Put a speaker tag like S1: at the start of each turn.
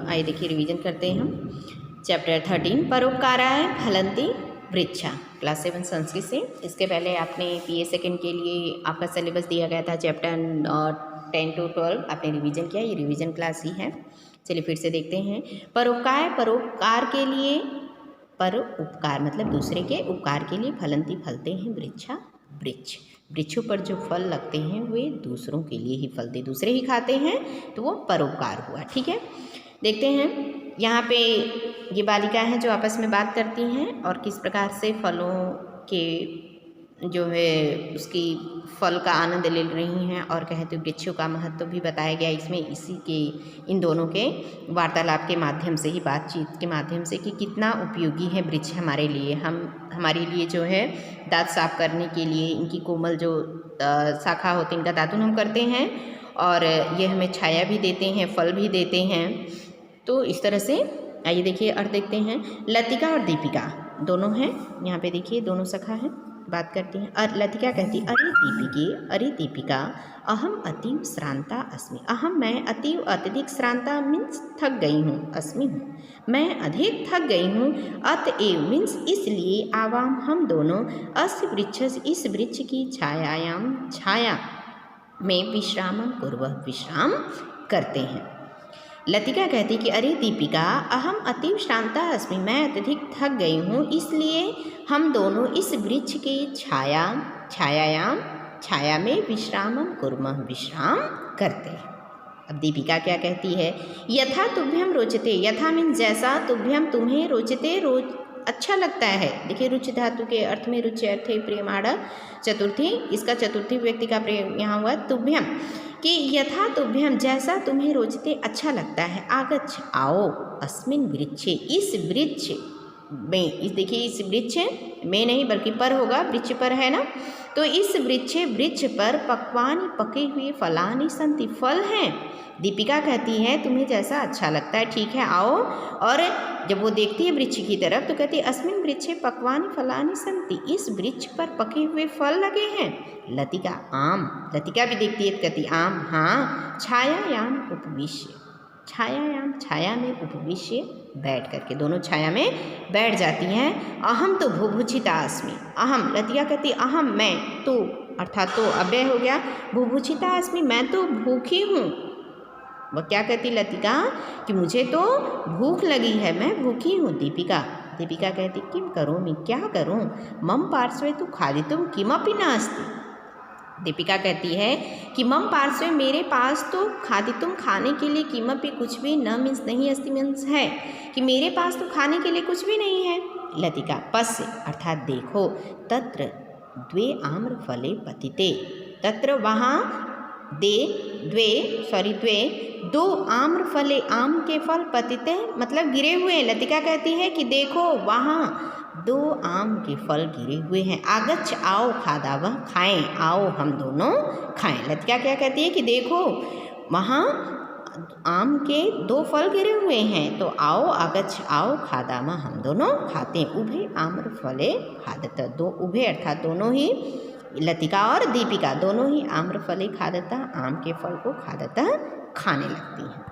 S1: आइए देखिए रिवीजन करते हैं हम। चैप्टर 13 परोपकाराय फलन्ति वृक्षा, क्लास 7 संस्कृत से। इसके पहले आपने PA सेकंड के लिए आपका सिलेबस दिया गया था चैप्टर 10 to 12, आपने रिवीजन किया, ये रिवीजन क्लास ही है। चलिए फिर से देखते हैं। परोपकार, परोपकार के लिए, परोपकार मतलब दूसरे के उपकार के लिए, फलन्ति फलते हैं वृक्षा, वृक्ष, वृक्षों पर जो फल लगते हैं वे दूसरों के लिए ही फलते, दूसरे ही खाते हैं तो वो परोपकार हुआ। ठीक है, देखते हैं यहाँ पे ये बालिका हैं जो आपस में बात करती हैं और किस प्रकार से फलों के जो है उसकी फल का आनंद ले रही हैं, और कहते वृक्षों का महत्व भी बताया गया इसमें, इसी के इन दोनों के वार्तालाप के माध्यम से ही, बातचीत के माध्यम से, कि कितना उपयोगी है वृक्ष हमारे लिए। हमारे लिए जो है दांत साफ करने के लिए इनकी कोमल जो शाखा होती है इनका दातुन हम करते हैं, और ये हमें छाया भी देते हैं, फल भी देते हैं। तो इस तरह से आइए देखिए अर्थ देखते हैं। लतिका और दीपिका दोनों हैं, यहाँ पे देखिए दोनों सखा हैं, बात करती हैं। और लतिका कहती अरे दीपिके, अरे दीपिका, अहम अतीव श्रांता अस्मि। अहम मैं, अतीव अत्यधिक, श्रांता मीन्स थक गई हूँ, अस्मि हूँ मैं, अधिक थक गई हूँ, अतएव मीन्स इसलिए, आवाम हम दोनों, अस्य वृक्ष इस वृक्ष की छायायाम छाया में विश्रामम कुर्वः विश्राम करते हैं। लतिका कहती कि अरे दीपिका, अहम अतीव श्रांता अस्मि, मैं अत्यधिक थक गई हूँ, इसलिए हम दोनों इस वृक्ष की छायायाम छाया में विश्रामम कुर्मः विश्राम करते हैं। अब दीपिका क्या कहती है, यथा तुभ्यम रोचते, यथा मीन जैसा, तुभ्यम तुम्हें, रोचते रोज अच्छा लगता है। देखिए रुचि धातु के अर्थ में रुचि अर्थ है प्रेमाण चतुर्थी, इसका चतुर्थी व्यक्ति का प्रेम यहाँ हुआ तुभ्यम, कि यथा तुभ्यम जैसा तुम्हें रोचते अच्छा लगता है, आगच्छ आओ, अस्मिन् वृक्षे इस वृक्ष में, इस देखिए इस वृक्ष में नहीं बल्कि पर होगा, वृक्ष पर है ना, तो इस वृक्ष पर पक्वानि पके हुए फलानि सन्ति, फल हैं। दीपिका कहती है तुम्हें जैसा अच्छा लगता है ठीक है आओ, और जब वो देखती है वृक्ष की तरफ तो कहती है अस्मिन् वृक्षे पक्वानि फलानि सन्ति, इस वृक्ष पर पके हुए फल लगे हैं। लतिका आम, लतिका भी देखती है कहती आम, हाँ, छायायाम उपविश्य, छायायाम छाया में, उपविश्य बैठ करके, दोनों छाया में बैठ जाती हैं। अहम तो भुभुक्षिता अस्मि, अहम लतिका कहती अहम मैं, तो अर्थात तो अव्यय हो गया, भुभुक्षिता अस्मि मैं तो भूखी हूँ। वह क्या कहती लतिका कि मुझे तो भूख लगी है, मैं भूखी हूँ। दीपिका कहती किम करोमि, क्या करूँ, मम पार्श्वे तु खादितुम किमपि नास्ति। दीपिका कहती है कि मम पार्श्वे मेरे पास तो खादितुम खाने के लिए, किमपि कुछ भी, न मीन्स नहीं, अस्ति मीन्स है, कि मेरे पास तो खाने के लिए कुछ भी नहीं है। लतिका पश्य अर्थात देखो, तत्र द्वे आम्रफले पतिते, तत्र वहाँ द्वे दो आम्रफले, आम के फल, पतिते मतलब गिरे हुए। लतिका कहती है कि देखो वहाँ 2 आम के फल गिरे हुए हैं, आगच्छ आओ खादावः खाएं, आओ हम दोनों खाएं। लतिका क्या कहती है कि देखो वहाँ आम के 2 फल गिरे हुए हैं, तो आओ, आगच्छ आओ, खादामः हम दोनों खाते हैं। उभे आम्रफले खादत, दो उभे अर्थात दोनों ही, लतिका और दीपिका दोनों ही आम्रफले खादता, आम के फल को खादता खाने लगती हैं।